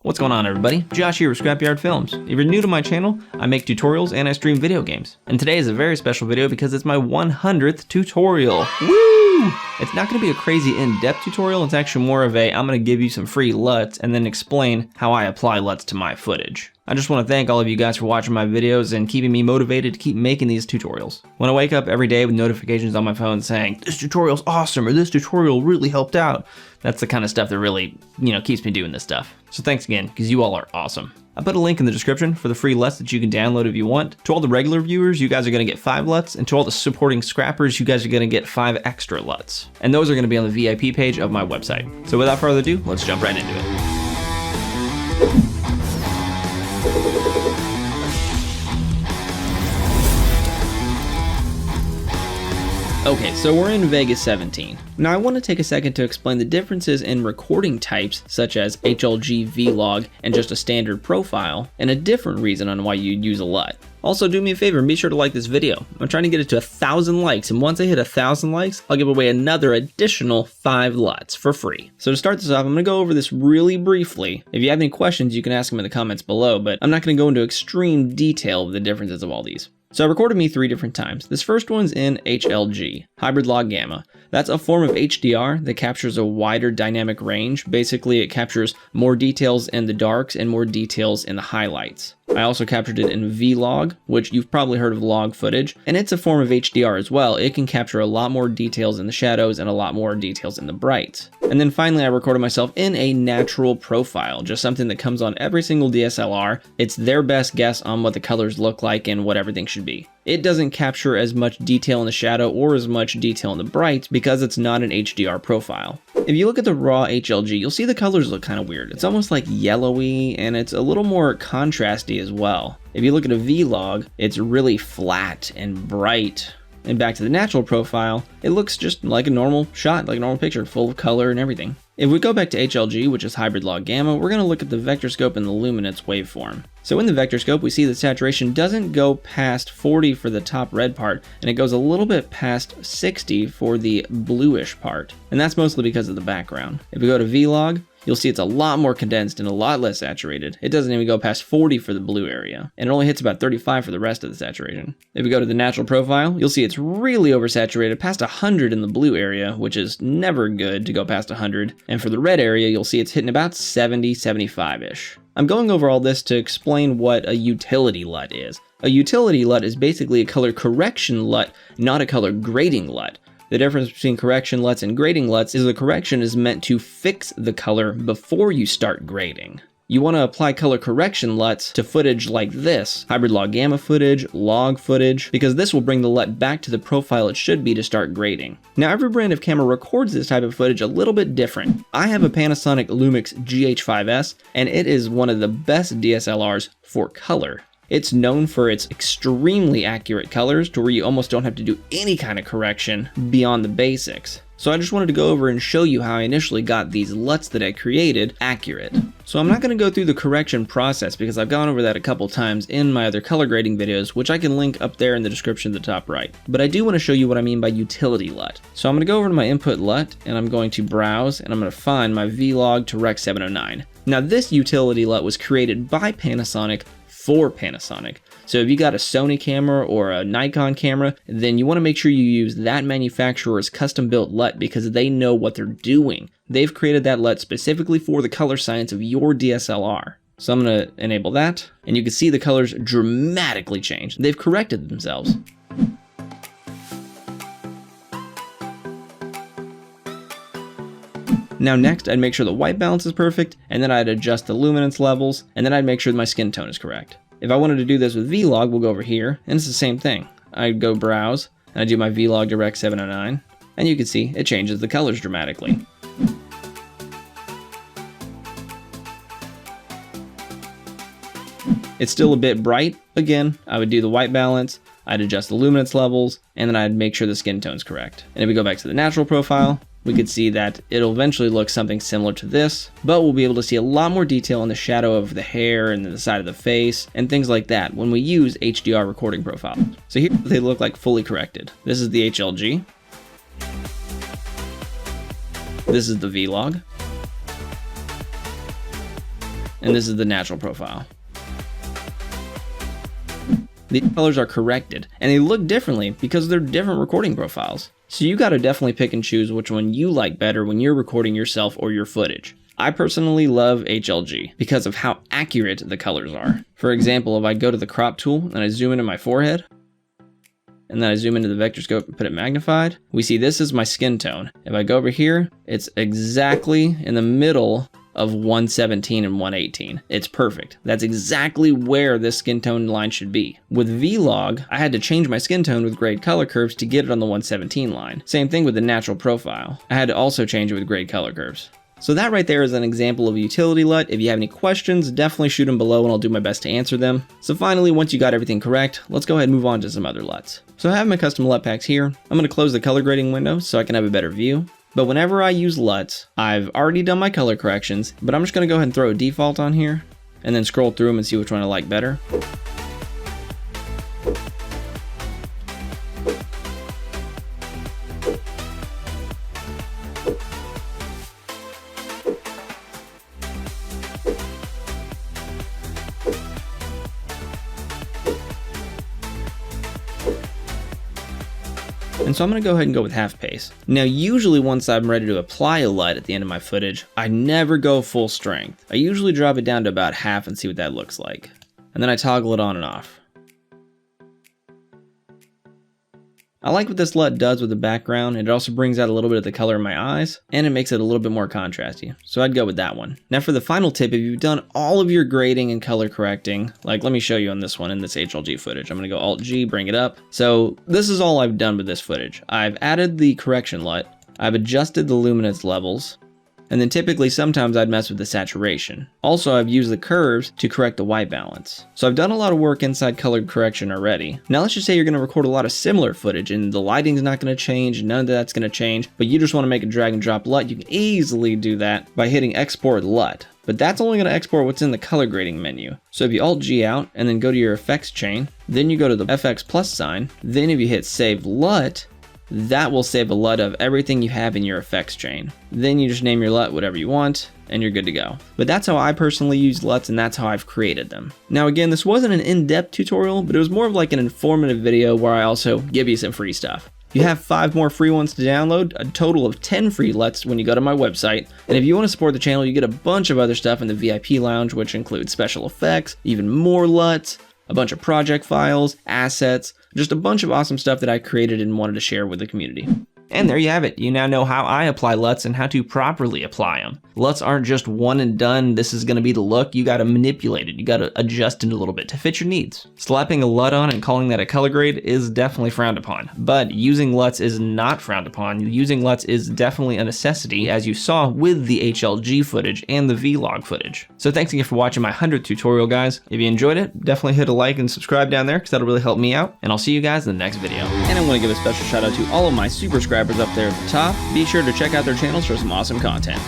What's going on, everybody? Josh here with Scrapyard Films. If you're new to my channel, I make tutorials and I stream video games. And today is a very special video because it's my 100th tutorial. Woo! It's not going to be a crazy in-depth tutorial, it's actually more of a, I'm going to give you some free LUTs and then explain how I apply LUTs to my footage. I just want to thank all of you guys for watching my videos and keeping me motivated to keep making these tutorials. When I wake up every day with notifications on my phone saying, this tutorial's awesome, or this tutorial really helped out, that's the kind of stuff that really, keeps me doing this stuff. So thanks again, because you all are awesome. I put a link in the description for the free LUTs that you can download if you want. To all the regular viewers, you guys are going to get 5 LUTs, and to all the supporting scrappers, you guys are going to get 5 extra LUTs. And those are going to be on the VIP page of my website. So without further ado, let's jump right into it. Okay, so we're in Vegas 17. Now I want to take a second to explain the differences in recording types such as HLG, V-Log, and just a standard profile, and a different reason on why you'd use a LUT. Also, do me a favor and be sure to like this video. I'm trying to get it to 1,000 likes, and once I hit 1,000 likes, I'll give away another additional 5 LUTs for free. So to start this off, I'm going to go over this really briefly. If you have any questions, you can ask them in the comments below, but I'm not going to go into extreme detail of the differences of all these. So I recorded me 3 different times. This first one's in HLG, Hybrid Log Gamma. That's a form of HDR that captures a wider dynamic range. Basically, it captures more details in the darks and more details in the highlights. I also captured it in V-Log, which you've probably heard of log footage, and it's a form of HDR as well. It can capture a lot more details in the shadows and a lot more details in the brights. And then finally, I recorded myself in a natural profile, just something that comes on every single DSLR. It's their best guess on what the colors look like and what everything should be. It doesn't capture as much detail in the shadow or as much detail in the brights because it's not an HDR profile. If you look at the raw HLG, you'll see the colors look kind of weird. It's almost like yellowy, and it's a little more contrasty as well. If you look at a V-Log, it's really flat and bright. And back to the natural profile, it looks just like a normal shot, like a normal picture, full of color and everything. If we go back to HLG, which is Hybrid Log Gamma, we're going to look at the vector scope and the luminance waveform. So in the vector scope, we see the saturation doesn't go past 40 for the top red part, and it goes a little bit past 60 for the bluish part. And that's mostly because of the background. If we go to V-Log, you'll see it's a lot more condensed and a lot less saturated. It doesn't even go past 40 for the blue area, and it only hits about 35 for the rest of the saturation. If we go to the natural profile, you'll see it's really oversaturated, past 100 in the blue area, which is never good to go past 100. And for the red area, you'll see it's hitting about 70, 75-ish. I'm going over all this to explain what a utility LUT is. A utility LUT is basically a color correction LUT, not a color grading LUT. The difference between correction LUTs and grading LUTs is the correction is meant to fix the color before you start grading. You want to apply color correction LUTs to footage like this, Hybrid Log Gamma footage, log footage, because this will bring the LUT back to the profile it should be to start grading. Now every brand of camera records this type of footage a little bit different. I have a Panasonic Lumix GH5S, and it is one of the best DSLRs for color. It's known for its extremely accurate colors to where you almost don't have to do any kind of correction beyond the basics. So I just wanted to go over and show you how I initially got these LUTs that I created accurate. So I'm not going to go through the correction process because I've gone over that a couple times in my other color grading videos, which I can link up there in the description at the top right. But I do want to show you what I mean by utility LUT. So I'm going to go over to my input LUT and I'm going to browse and I'm going to find my V-Log to Rec 709. Now this utility LUT was created by Panasonic for Panasonic. So if you got a Sony camera or a Nikon camera, then you want to make sure you use that manufacturer's custom built LUT because they know what they're doing. They've created that LUT specifically for the color science of your DSLR. So I'm going to enable that, and you can see the colors dramatically change. They've corrected themselves. Now next, I'd make sure the white balance is perfect, and then I'd adjust the luminance levels, and then I'd make sure my skin tone is correct. If I wanted to do this with V-Log, we'll go over here, and it's the same thing. I'd go browse, and I'd do my V-Log to Rec 709, and you can see it changes the colors dramatically. It's still a bit bright. Again, I would do the white balance, I'd adjust the luminance levels, and then I'd make sure the skin tone's correct. And if we go back to the natural profile, we could see that it'll eventually look something similar to this, but we'll be able to see a lot more detail in the shadow of the hair and the side of the face and things like that when we use HDR recording profiles. So here they look like fully corrected. This is the HLG. This is the V-Log. and this is the natural profile. These colors are corrected, and they look differently because they're different recording profiles. So you gotta definitely pick and choose which one you like better when you're recording yourself or your footage. I personally love HLG because of how accurate the colors are. For example, if I go to the crop tool and I zoom into my forehead, and then I zoom into the vector scope and put it magnified, we see this is my skin tone. If I go over here, it's exactly in the middle of 117 and 118. It's perfect. That's exactly where this skin tone line should be. With V-Log, I had to change my skin tone with grade color curves to get it on the 117 line. Same thing with the natural profile. I had to also change it with grade color curves. So that right there is an example of a utility LUT. If you have any questions, definitely shoot them below and I'll do my best to answer them. So finally, once you got everything correct, let's go ahead and move on to some other LUTs. So I have my custom LUT packs here. I'm going to close the color grading window so I can have a better view. But whenever I use LUTs, I've already done my color corrections, but I'm just going to go ahead and throw a default on here and then scroll through them and see which one I like better. And so I'm going to go ahead and go with half pace. Now usually once I'm ready to apply a LUT at the end of my footage, I never go full strength. I usually drop it down to about half and see what that looks like. And then I toggle it on and off. I like what this LUT does with the background. It also brings out a little bit of the color in my eyes, and it makes it a little bit more contrasty. So I'd go with that one. Now for the final tip, if you've done all of your grading and color correcting, like let me show you on this one in this HLG footage. I'm gonna go Alt-G, bring it up. So this is all I've done with this footage. I've added the correction LUT, I've adjusted the luminance levels, and then typically sometimes I'd mess with the saturation. Also, I've used the curves to correct the white balance. So I've done a lot of work inside color correction already. Now let's just say you're gonna record a lot of similar footage and the lighting's not gonna change, none of that's gonna change, but you just wanna make a drag and drop LUT. You can easily do that by hitting Export LUT. But that's only gonna export what's in the color grading menu. So if you Alt-G out and then go to your effects chain, then you go to the FX plus sign, then if you hit Save LUT, that will save a LUT of everything you have in your effects chain. Then you just name your LUT whatever you want, and you're good to go. But that's how I personally use LUTs, and that's how I've created them. Now again, this wasn't an in-depth tutorial, but it was more of like an informative video where I also give you some free stuff. You have 5 more free ones to download, a total of 10 free LUTs when you go to my website. And if you want to support the channel, you get a bunch of other stuff in the VIP lounge, which includes special effects, even more LUTs, a bunch of project files, assets, just a bunch of awesome stuff that I created and wanted to share with the community. And there you have it. You now know how I apply LUTs and how to properly apply them. LUTs aren't just one and done, this is gonna be the look. You gotta manipulate it. You gotta adjust it a little bit to fit your needs. Slapping a LUT on and calling that a color grade is definitely frowned upon. But using LUTs is not frowned upon. Using LUTs is definitely a necessity, as you saw with the HLG footage and the V-Log footage. So thanks again for watching my 100th tutorial, guys. If you enjoyed it, definitely hit a like and subscribe down there, because that'll really help me out. And I'll see you guys in the next video. And I wanna give a special shout out to all of my super subscribers up there at the top. Be sure to check out their channels for some awesome content.